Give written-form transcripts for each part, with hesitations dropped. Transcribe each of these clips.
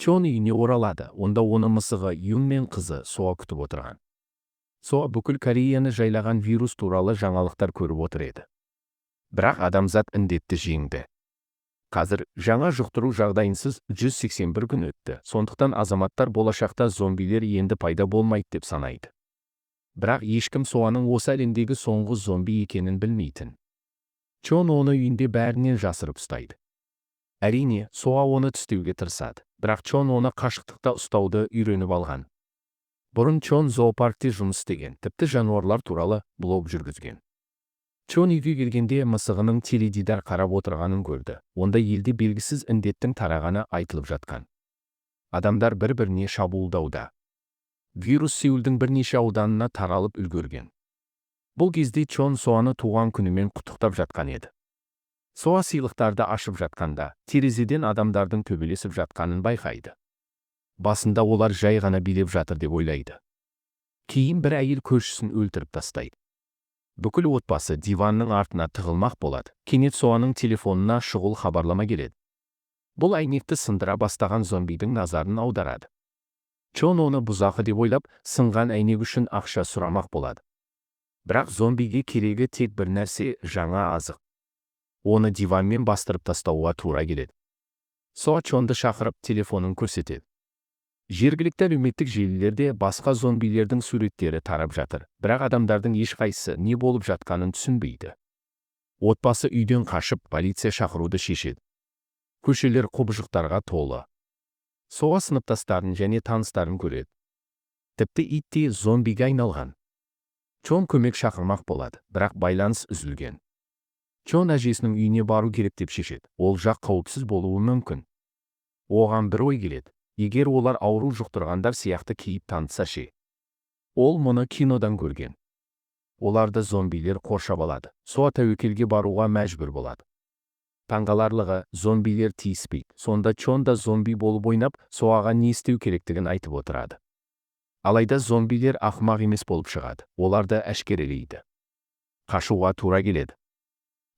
Чон үйіне оралады, онда оны мысығы Юн мен қызы Соа күтіп отырған. Соа бүкіл Кореяны жайлаған вирус туралы жаңалықтар көріп отыр еді. Бірақ адамзат індетті жеңді. Қазір жаңа жұқтыру жағдайынсыз 181 күн өтті, сондықтан азаматтар болашақта зомбилер енді пайда болмайды деп санайды. Бірақ ешкім Соаның осы әлемдегі соңғы зомби екенін білмейтін. Чон оны үйінде бәрінен жасырып ұстайды. Әрине, Соа оны түстеуге тырысады, бірақ Чон оны қашықтықта ұстауды үйреніп алған. Бұрын Чон зоопаркте жұмыс істеген, тіпті жануарлар туралы блог жүргізген. Чон үйге келгенде мысығының теледидар қарап отырғанын көрді. Онда елде белгісіз індеттің тарағаны айтылып жатқан. Адамдар бір-біріне шабуылдауда. Вирус Сеулдің бірнеше ауданына таралып үлгерген. Бұл кезде Чон Соаны туған күнімен құттықтап жатқан еді. Соа сыйлықтарды ашып жатқанда, терезеден адамдардың төбелесіп жатқанын байқайды. Басында олар жай ғана билеп жатыр деп ойлайды. Кейін бір әйел көршісін өлтіріп тастайды. Бүкіл отбасы диванның артына тығылмақ болады. Кенет Соаның телефонына шұғыл хабарлама келеді. Бұл әйнекті сындыра бастаған зомбидің назарын аударады. Чон оны бұзақы деп ойлап, сынған әйнек үшін ақша сұрамақ болады. Бірақ зомбиге керегі тек бір нәрсе, жаңа азық. Оны диванмен бастырып тастауға тура келеді. Соа Чонды шақырып телефонын көрсетеді. Жергілікті әлеуметтік желілерде басқа зомбилердің суреттері тарап жатыр, бірақ адамдардың ешқайсысы не болып жатқанын түсінбейді. Отбасы үйден қашып, полиция шақыруды шешеді. Көшелер құбыжықтарға толы. Соа сыныптастарын және таныстарын көреді. Тіпті ит те зомбиге айналған. Чон көмек шақырмақ болады, бірақ байланыс үзілген. Чон әжесінің үйіне бару керек деп шешеді. Ол жақ қауіпсіз болуы мүмкін. Оған бір ой келеді. Егер олар ауру жұқтырғандар сияқты кейіп танытса ше. Ол мұны кинодан көрген. Оларды зомбилер қоршап алады. Соа тәуекелге баруға мәжбүр болады. Таңғаларлығы, зомбилер тиіспейді. Сонда Чон да зомби болып ойнап, Соаға не істеу керектігін айтып отырады. Алайда зомбилер ақымақ емес болып шығады. Оларды әшкерелейді. Қашуға тура келеді.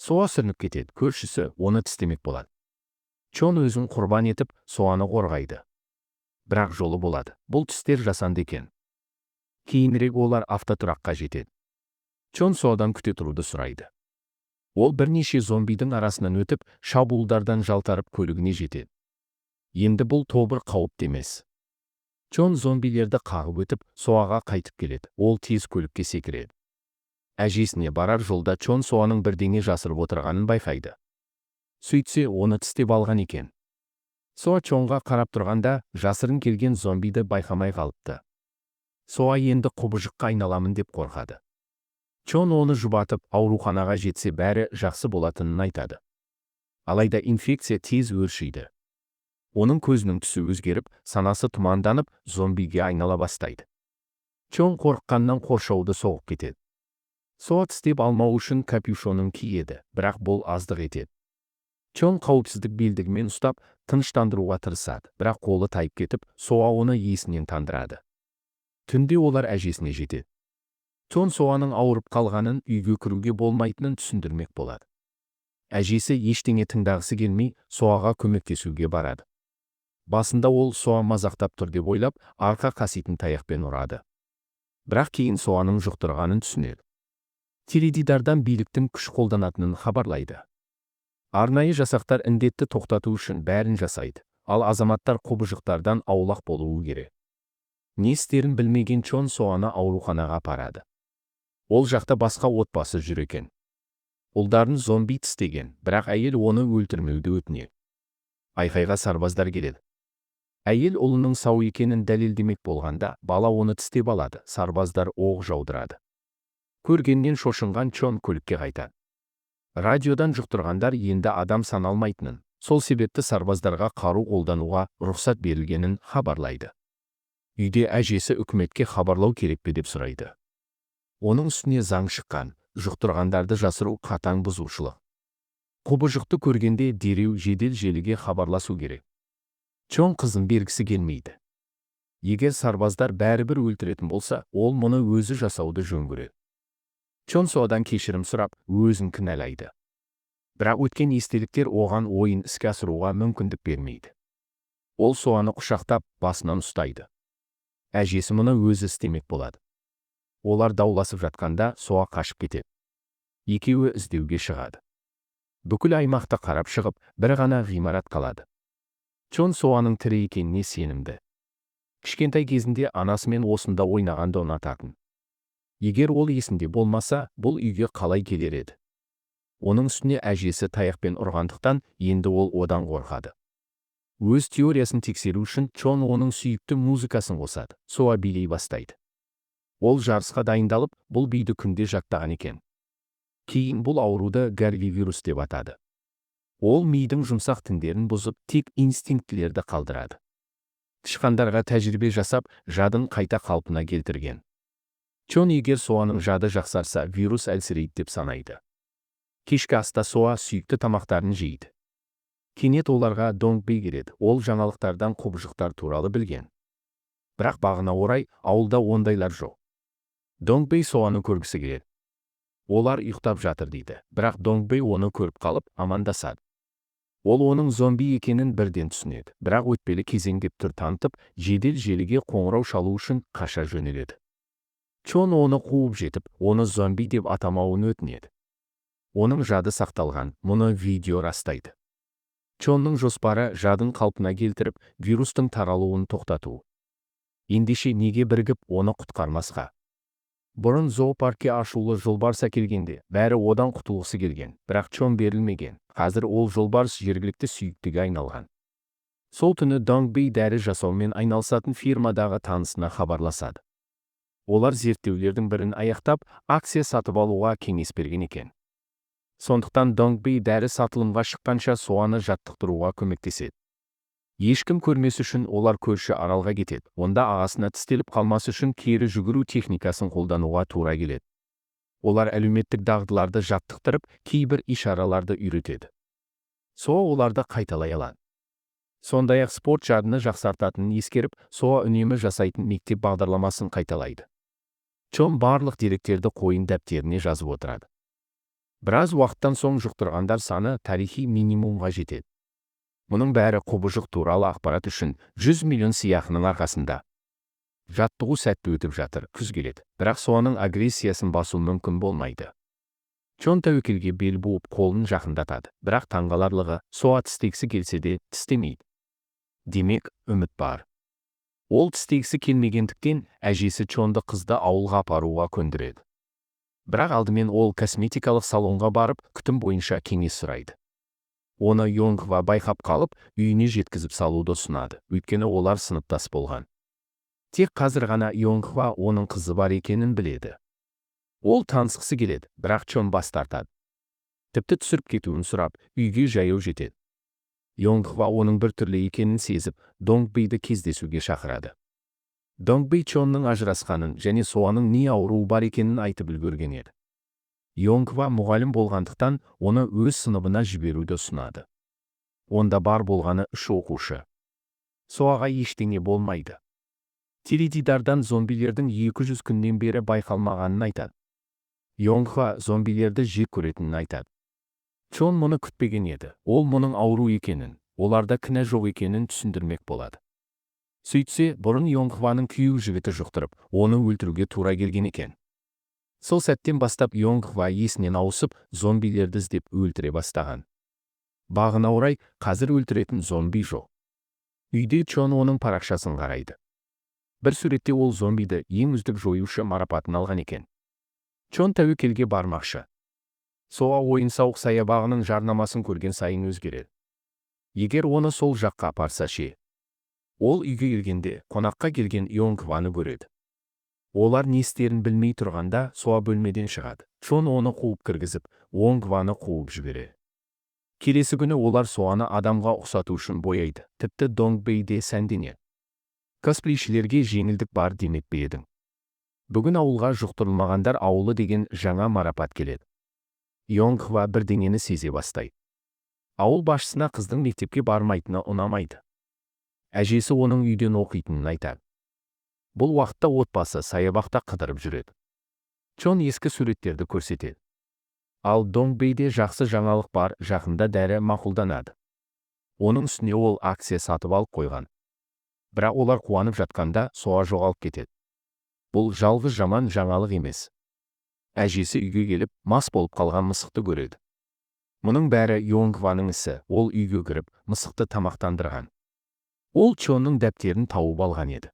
Соа сүрініп кетеді. Көршісі оны тістемек болады. Чон өзін құрбан етіп, Соаны қорғайды. Бірақ жолы болады. Бұл түстер жасанды екен. Кейінірек олар автотұраққа жетеді. Чон Соадан күте тұруды сұрайды. Ол бірнеше зомбидің арасынан өтіп, шабуылдардан жалтарып көлігіне жетеді. Енді бұл тобыр қауіпті емес. Чон зомбилерді қағып өтіп, Соаға қайтып келеді. Ол тез көлікке секіреді. Әжесіне барар жолда Чон Соаның бірдеңе жасырып отырғанын байқайды. Сөйтсе, оны тістеп алған екен. Соа Чонға қарап тұрғанда, жасырын келген зомбиді байқамай қалыпты. Соа енді құбыжыққа айналамын деп қорқады. Чон оны жұбатып, ауруханаға жетсе бәрі жақсы болатынын айтады. Алайда инфекция тез өршиді. Оның көзінің түсі өзгеріп, санасы тұманданып, зомбиге айнала бастайды. Чон қорыққаннан қоршауды соғып кетеді. Соа тістеп алмау үшін капюшонын киеді, бірақ бұл аздық етеді. Чон қауіпсіздік белдігімен ұстап, тыныштандыруға тырысады, бірақ қолы тайып кетіп, Соа оны есінен тандырады. Түнде олар әжесіне жетеді. Чон Соаның ауырып қалғанын, үйге кіруге болмайтынын түсіндірмек болады. Әжесі ештеңе тыңдағысы келмей, Соаға көмектесуге барады. Басында ол Соа мазақтап тұр деп ойлап, арқа қаситын таяқпен ұрады. Бірақ кейін Соаның жұқтырғанын түсінеді. Теледидардан биліктің күш қолданатынын хабарлайды. Арнайы жасақтар індетті тоқтату үшін бәрін жасайды, ал азаматтар құбыжықтардан аулақ болуы керек. Не істерін білмеген Чон Соаны ауруханаға апарады. Ол жақта басқа отбасы жүр екен. Ұлдарын зомби тістеген, бірақ әйел оны өлтірмеуді өтінеді. Айқайға сарбаздар келеді. Әйел ұлының сау екенін дәлелдемек болғанда, бала оны тістеп алады, сарбаздар оқ жаудырады. Көргеннен шошынған Чон көлікке қайтады. Радиодан жұқтырғандар енді адам саналмайтынын, сол себепті сарбаздарға қару қолдануға рұқсат берілгенін хабарлайды. Үйде әжесі үкіметке хабарлау керек пе деп сұрайды. Оның үстіне заң шыққан, жұқтырғандарды жасыру қатаң бұзушылық. Құбыжықты көргенде дереу жедел желіге хабарласу керек. Чон қызын бергісі келмейді. Егер сарбаздар бәрібір өлтіретін болса, ол мұны өзі жасауды жөн көреді. Чон Соадан кешірім сұрап, өзін кінәлайды. Бірақ өткен естеліктер оған ойын іске асыруға мүмкіндік бермейді. Ол Соаны құшақтап, басынан ұстайды. Әжесі мұны өзі істемек болады. Олар дауласып жатқанда Соа қашып кетеді. Екеуі іздеуге шығады. Бүкіл аймақты қарап шығып, бір ғана ғимарат қалады. Чон Соаның тірі екеніне сенімді. Кішкентай кезінде анасымен осында ойнағанды ұнататын. Егер ол есінде болмаса, бұл үйге қалай келер еді? Оның үстіне әжесі таяқпен ұрғандықтан, енді ол одан қорқады. Өз теориясын тексеру үшін Чон оның сүйікті музыкасын қосады. Соа билей бастайды. Ол жарысқа дайындалып, бұл биді күнде жаттаған екен. Кейін бұл ауруды Гарви вирус деп атады. Ол мидың жұмсақ тіндерін бұзып, тек инстинктілерді қалдырады. Тышқандарға тәжірибе жасап, жадын қайта қалпына келтірген. Чон егер Соаның жады жақсарса, вирус әлсірейді деп санайды. Кешкі аста Соа сүйікті тамақтарын жейді. Кенет оларға Донг Бэй келеді. Ол жаңалықтардан құбыжықтар туралы білген. Бірақ бағына орай, ауылда ондайлар жоқ. Донг Бэй Соаны көргісі келеді. Олар ұйықтап жатыр дейді. Бірақ Донг Бэй оны көріп қалып, амандасады. Ол оның зомби екенін бірден түсінеді. Бірақ өтпелі кезеңдеп түр танытып, жедел желіге қоңырау шалу үшін қаша жөнеледі. Чон оны қуып жетіп, оны зомби деп атамауын өтінеді. Оның жады сақталған, мұны видео растайды. Чонның жоспары жадын қалпына келтіріп, вирустың таралуын тоқтату. Ендеше неге бірігіп, оны құтқармасқа? Бұрын зоопаркке ашулы жолбарыс әкелгенде, бәрі одан құтылғысы келген, бірақ Чон берілмеген. Қазір ол жолбарыс жергілікті сүйіктіге айналған. Сол түні Донг Бэй дәрі жасаумен айналысатын фирмадағы танысына хабарласады. Олар зерттеулердің бірін аяқтап, акция сатып алуға кеңес берген екен. Сондықтан Донг Бэй дәрі сатылымға шыққанша Соаны жаттықтыруға көмектеседі. Ешкім көрмес үшін олар көрші аралға кетеді. Онда ағасына тістеліп қалмас үшін кері жүгіру техникасын қолдануға тура келеді. Олар әлеуметтік дағдыларды жаттықтырып, кейбір ишараларды үйретеді. Соа оларды қайталай алады. Сондай-ақ спорт жадыны жақсартатынын ескеріп, Соа үнемі жасайтын мектеп бағдарламасын қайталайды. Чон барлық деректерді қойын дәптеріне жазып отырады. Біраз уақыттан соң жұқтырғандар саны тарихи минимумға жетеді. Мұның бәрі құбыжық туралы ақпарат үшін 100 миллион сияқының арқасында. Жаттығу сәтті өтіп жатыр, күз келеді, бірақ Соаның агрессиясын басу мүмкін болмайды. Чон тәуекелге бел буып қолын жақындатады, бірақ таңғаларлығы, Соа тістегісі келсе де тістемейді. Демек, үміт бар. Ол тістегісі келмегендіктен, әжесі Чонды қызды ауылға апаруға көндіреді. Бірақ алдымен ол косметикалық салонға барып, күтім бойынша кеңес сұрайды. Оны Йонгхва байқап қалып, үйіне жеткізіп салуды ұсынады, өйткені олар сыныптас болған. Тек қазір ғана Йонгхва оның қызы бар екенін біледі. Ол танысқысы келеді, бірақ Чон бас тартады. Тіпті түсіріп кетуін сұрап, үйге жаяу жетеді. Йонгхва оның бір түрлі екенін сезіп, Донг Бэйді кездесуге шақырады. Донг Бэй Чонның ажырасқанын және Соаның не ауруы бар екенін айтып үлгерген еді. Йонгхва мұғалім болғандықтан, оны өз сыныбына жіберуді ұсынады. Онда бар болғаны 3 оқушы. Соаға ештеңе болмайды. Теледидардан зомбилердің 200 күннен бері байқалмағанын айтады. Йонгхва зомбилерді жек көретінін айтады. Чон мұны күтпеген еді. Ол мұның ауру екенін, оларда кінә жоқ екенін түсіндірмек болады. Сөйтсе, бұрын Йонгхваның күйеу жігіті жұқтырып, оны өлтіруге тура келген екен. Сол сәттен бастап Йонгхва есінен ауысып, зомбилерді іздеп өлтіре бастаған. Бағына орай, қазір өлтіретін зомби жоқ. Үйде Чон оның парақшасын қарайды. Бір суретте ол зомбиді ең үздік жоюшы марапатын алған екен. Чон тәуекелге бармақшы. Соа ойын-сауық саябағының жарнамасын көрген сайын өзгереді. Егер оны сол жаққа апарса ше. Ол үйге келгенде, қонаққа келген Йонгхваны көреді. Олар не істерін білмей тұрғанда, Соа бөлмеден шығады. Чон оны қуып кіргізіп, Йонгхваны қуып жібереді. Келесі күні олар Соаны адамға ұқсату үшін бояйды. Тіпті Донг Бэй де сәнденеді. Косплейшілерге жеңілдік бар демеп пе едің? Бүгін ауылға жұқтырылмағандар ауылы деген жаңа марапат келеді. Йонгхва бірдеңені сезе бастайды. Ауыл басшысына қыздың мектепке бармайтыны ұнамайды. Әжесі оның үйден оқитынын айтады. Бұл уақытта отбасы саябақта қыдырып жүреді. Чон ескі суреттерді көрсетеді. Ал Донг Бэйде жақсы жаңалық бар, жақында дәрі мақұлданады. Оның үстіне ол акция сатып алып қойған. Бірақ олар қуанып жатқанда соа жоғалып кетеді. Бұл жалғыз жаман жаңалық емес. Әжесі үйге келіп, мас болып қалған мысықты көреді. Мұның бәрі Йонгваның ісі. Ол үйге кіріп, мысықты тамақтандырған. Ол Чонның дәптерін тауып алған еді.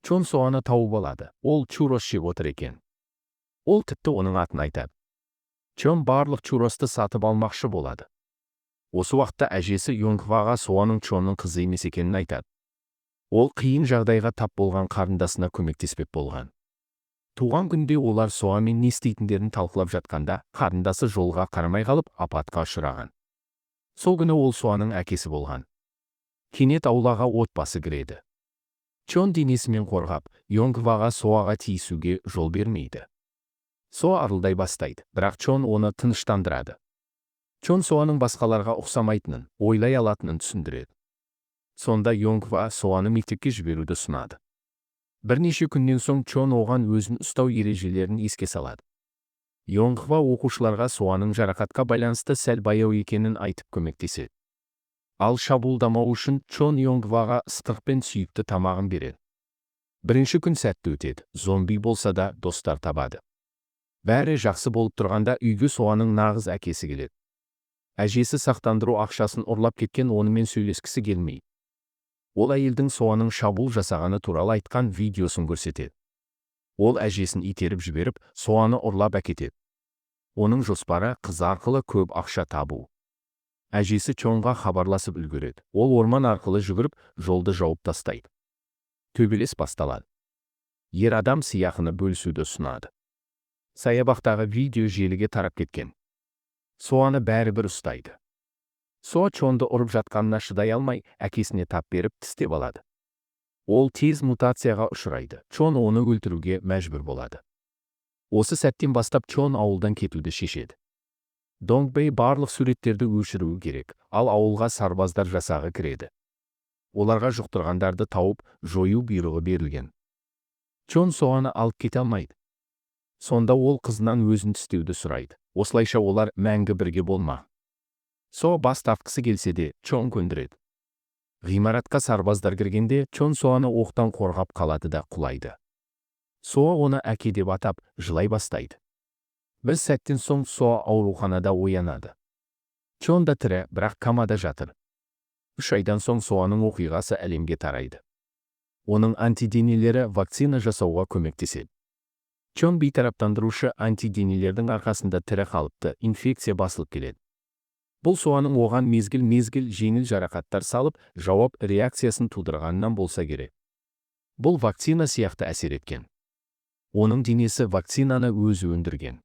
Чон соаны тауып алады. Ол чурос жеп отыр екен. Ол тіпті оның атын айтады. Чон барлық чуросты сатып алмақшы болады. Осы уақытта әжесі Йонгваға соаның Чонның қызы емес екенін айтады. Ол қиын жағдайға тап болған қарындасына көмектеспек болған. Туған күнде олар соамен не істейтіндерін талқылап жатқанда, қарындасы жолға қарамай қалып апатқа ұшыраған. Сол күні ол соаның әкесі болған. Кенет аулаға отбасы кіреді. Чон денесімен қорғап, Йонгваға соаға тиісуге жол бермейді. Соа арылдай бастайды, бірақ Чон оны тыныштандырады. Чон соаның басқаларға ұқсамайтынын, ойлай алатынын түсіндіреді. Сонда Йонгва соаны мектепке жіберуді ұсынады. Бірнеше күннен соң Чон оған өзін ұстау ережелерін еске салады. Йонгва оқушыларға соаның жарақатқа байланысты сәл баяу екенін айтып көмектеседі. Ал шабуылдамау үшін Чон Йонгваға ыстық пен сүйікті тамағын береді. Бірінші күн сәтті өтеді, зомби болса да достар табады. Бәрі жақсы болып тұрғанда үйге соаның нағыз әкесі келеді. Әжесі сақтандыру ақшасын ұрлап кеткен, онымен сөйлескісі келмейді. Ол әйелдің соаның шабуыл жасағаны туралы айтқан видеосын көрсетеді. Ол әжесін итеріп жіберіп, соаны ұрлап әкетеді. Оның жоспары қыз арқылы көп ақша табу. Әжесі Чонға хабарласып үлгереді. Ол орман арқылы жүгіріп, жолды жауып тастайды. Төбелес басталады. Ер адам сияқыны бөлісуді ұсынады. Саябақтағы видео желіге тарап кеткен. Соаны бәрібір ұстайды. Соа Чонды ұрып жатқанына шыдай алмай, әкесіне тап беріп тістеп алады. Ол тез мутацияға ұшырайды. Чон оны өлтіруге мәжбүр болады. Осы сәттен бастап Чон ауылдан кетуді шешеді. Донгбэй барлық суреттерді өшіруі керек, ал ауылға сарбаздар жасағы кіреді. Оларға жұқтырғандарды тауып, жою бұйрығы берілген. Чон соаны алып кете алмайды. Сонда ол қызынан өзін тістеуді сұрайды. Осылайша олар мәңгі бірге болма. Соа бас тартқысы келсе де, Чон көндіреді. Ғимаратқа сарбаздар кіргенде, Чон соаны оқтан қорғап қалады да құлайды. Соа оны әке деп атап, жылай бастайды. Бір сәттен соң Соа ауруханада оянады. Чон да тірі, бірақ комада жатыр. 3 айдан соң Соаның оқиғасы әлемге тарайды. Оның антиденелері вакцина жасауға көмектеседі. Чон бейтараптандырушы антиденелердің арқасында тірі қалыпты, инфекция басылып келеді. Бұл Соаның оған мезгіл-мезгіл жеңіл жарақаттар салып, жауап реакциясын тудырғаннан болса керек. Бұл вакцина сияқты әсер еткен. Оның денесі вакцинаны өзі өндірген.